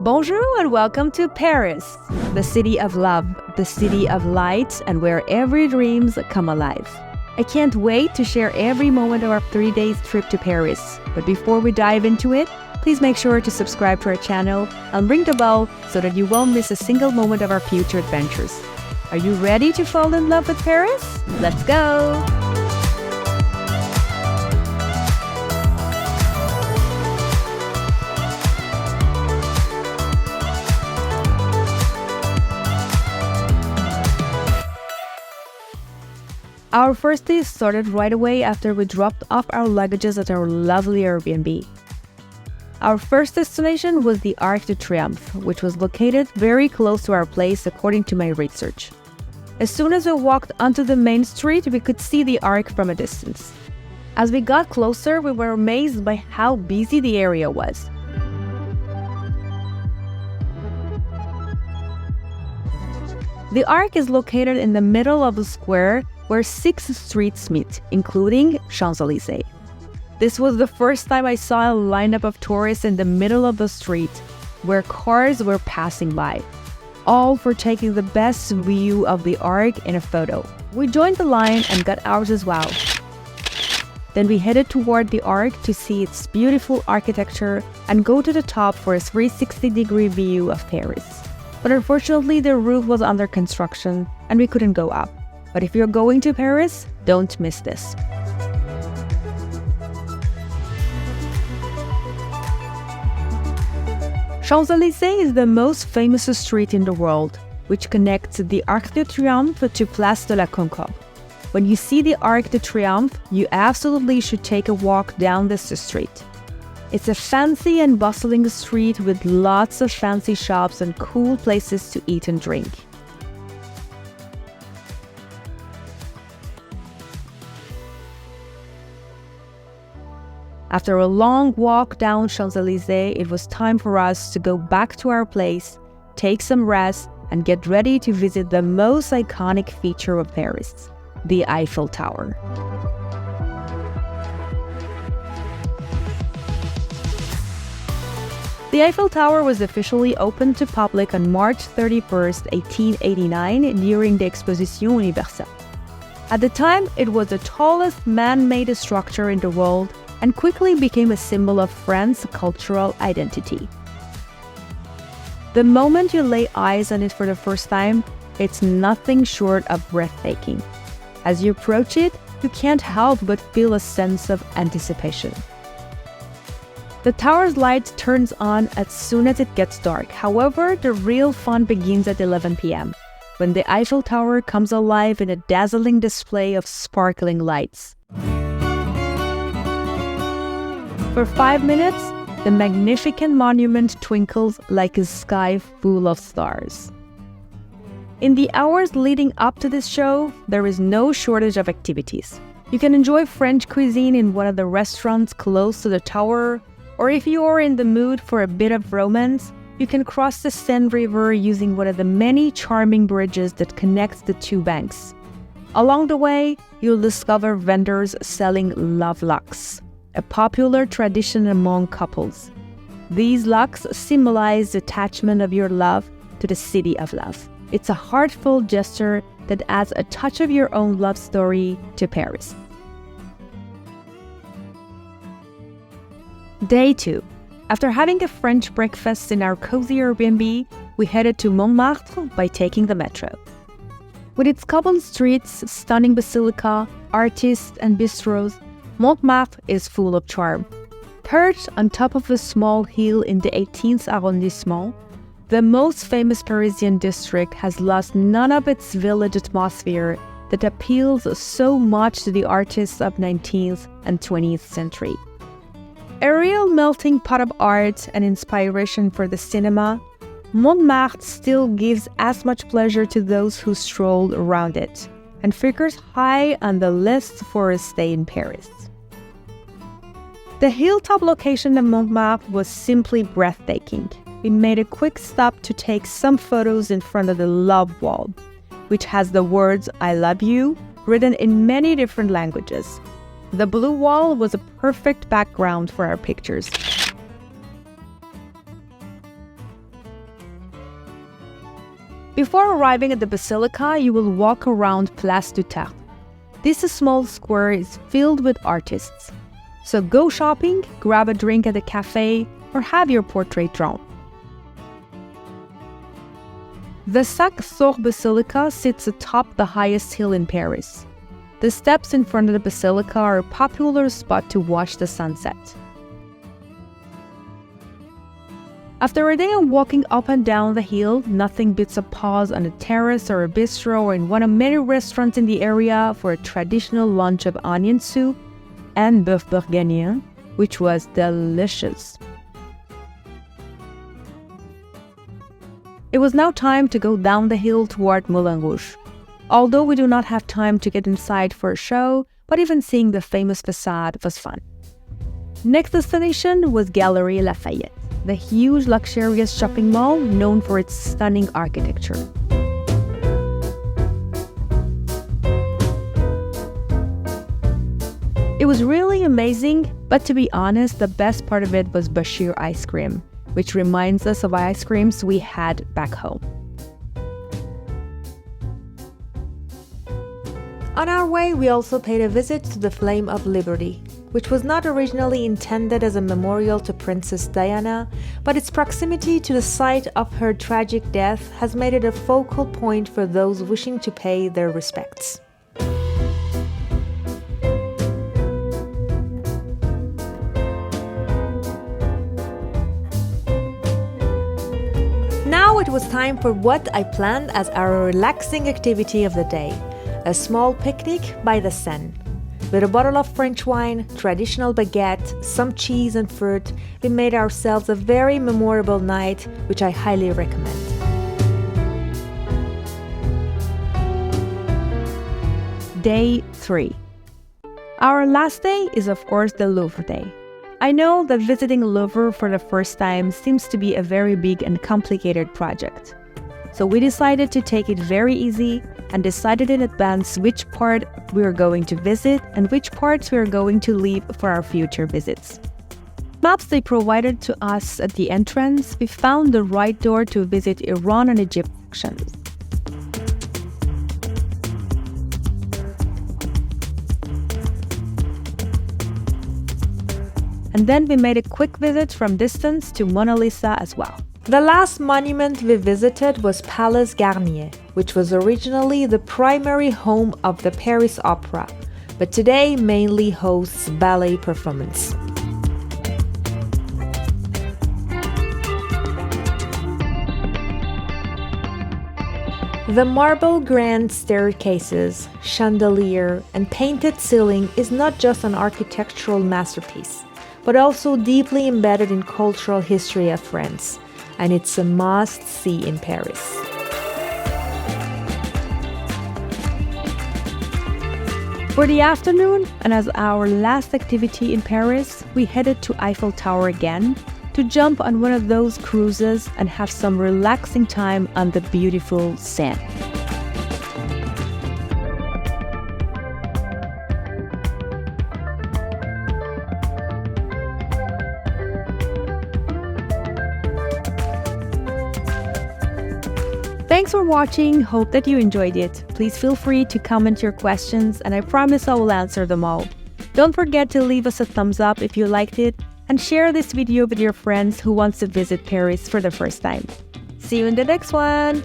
Bonjour and welcome to Paris, the city of love, the city of light, and where every dreams come alive. I can't wait to share every moment of our 3 days trip to Paris. But before we dive into it, please make sure to subscribe to our channel and ring the bell so that you won't miss a single moment of our future adventures. Are you ready to fall in love with Paris? Let's go! Our first day started right away after we dropped off our luggages at our lovely Airbnb. Our first destination was the Arc de Triomphe, which was located very close to our place according to my research. As soon as we walked onto the main street, we could see the Arc from a distance. As we got closer, we were amazed by how busy the area was. The Arc is located in the middle of the square where 6 streets meet, including Champs-Élysées. This was the first time I saw a lineup of tourists in the middle of the street, where cars were passing by, all for taking the best view of the Arc in a photo. We joined the line and got ours as well. Then we headed toward the Arc to see its beautiful architecture and go to the top for a 360-degree view of Paris. But unfortunately, the roof was under construction and we couldn't go up. But if you're going to Paris, don't miss this. Champs-Élysées is the most famous street in the world, which connects the Arc de Triomphe to Place de la Concorde. When you see the Arc de Triomphe, you absolutely should take a walk down this street. It's a fancy and bustling street with lots of fancy shops and cool places to eat and drink. After a long walk down Champs-Élysées, it was time for us to go back to our place, take some rest, and get ready to visit the most iconic feature of Paris, the Eiffel Tower. The Eiffel Tower was officially opened to public on March 31st, 1889 during the Exposition Universelle. At the time, it was the tallest man-made structure in the world and quickly became a symbol of France's cultural identity. The moment you lay eyes on it for the first time, it's nothing short of breathtaking. As you approach it, you can't help but feel a sense of anticipation. The tower's light turns on as soon as it gets dark. However, the real fun begins at 11 p.m., when the Eiffel Tower comes alive in a dazzling display of sparkling lights. For 5 minutes, the magnificent monument twinkles like a sky full of stars. In the hours leading up to this show, there is no shortage of activities. You can enjoy French cuisine in one of the restaurants close to the tower, or if you are in the mood for a bit of romance, you can cross the Seine River using one of the many charming bridges that connects the two banks. Along the way, you'll discover vendors selling love locks, a popular tradition among couples. These locks symbolize the attachment of your love to the city of love. It's a heartfelt gesture that adds a touch of your own love story to Paris. Day 2. After having a French breakfast in our cozy Airbnb, we headed to Montmartre by taking the metro. With its cobbled streets, stunning basilica, artists, and bistros, Montmartre is full of charm. Perched on top of a small hill in the 18th arrondissement, the most famous Parisian district has lost none of its village atmosphere that appeals so much to the artists of 19th and 20th century. A real melting pot of art and inspiration for the cinema, Montmartre still gives as much pleasure to those who stroll around it, and figures high on the list for a stay in Paris. The hilltop location of Montmartre was simply breathtaking. We made a quick stop to take some photos in front of the Love Wall, which has the words "I love you" written in many different languages. The blue wall was a perfect background for our pictures. Before arriving at the basilica, you will walk around Place du Tertre. This small square is filled with artists. So go shopping, grab a drink at a cafe, or have your portrait drawn. The Sac-Sor Basilica sits atop the highest hill in Paris. The steps in front of the basilica are a popular spot to watch the sunset. After a day of walking up and down the hill, nothing beats a pause on a terrace or a bistro or in one of many restaurants in the area for a traditional lunch of onion soup and bœuf bourguignon, which was delicious. It was now time to go down the hill toward Moulin Rouge. Although we do not have time to get inside for a show, but even seeing the famous facade was fun. Next destination was Galeries Lafayette, the huge luxurious shopping mall known for its stunning architecture. It was really amazing, but to be honest, the best part of it was Bashir ice cream, which reminds us of ice creams we had back home. On our way, we also paid a visit to the Flame of Liberty, which was not originally intended as a memorial to Princess Diana, but its proximity to the site of her tragic death has made it a focal point for those wishing to pay their respects. Now it was time for what I planned as our relaxing activity of the day, a small picnic by the Seine. With a bottle of French wine, traditional baguette, some cheese and fruit, we made ourselves a very memorable night, which I highly recommend. Day 3. Our last day is of course the Louvre day. I know that visiting Louvre for the first time seems to be a very big and complicated project. So we decided to take it very easy and decided in advance which part we are going to visit and which parts we are going to leave for our future visits. Maps they provided to us at the entrance, we found the right door to visit Iran and Egypt sections. And then we made a quick visit from distance to Mona Lisa as well. The last monument we visited was Palace Garnier, which was originally the primary home of the Paris Opera, but today mainly hosts ballet performance. The marble grand staircases, chandelier, and painted ceiling is not just an architectural masterpiece, but also deeply embedded in cultural history of France, and it's a must-see in Paris. For the afternoon, and as our last activity in Paris, we headed to Eiffel Tower again to jump on one of those cruises and have some relaxing time on the beautiful Seine. Thanks for watching, hope that you enjoyed it. Please feel free to comment your questions and I promise I will answer them all. Don't forget to leave us a thumbs up if you liked it and share this video with your friends who wants to visit Paris for the first time. See you in the next one!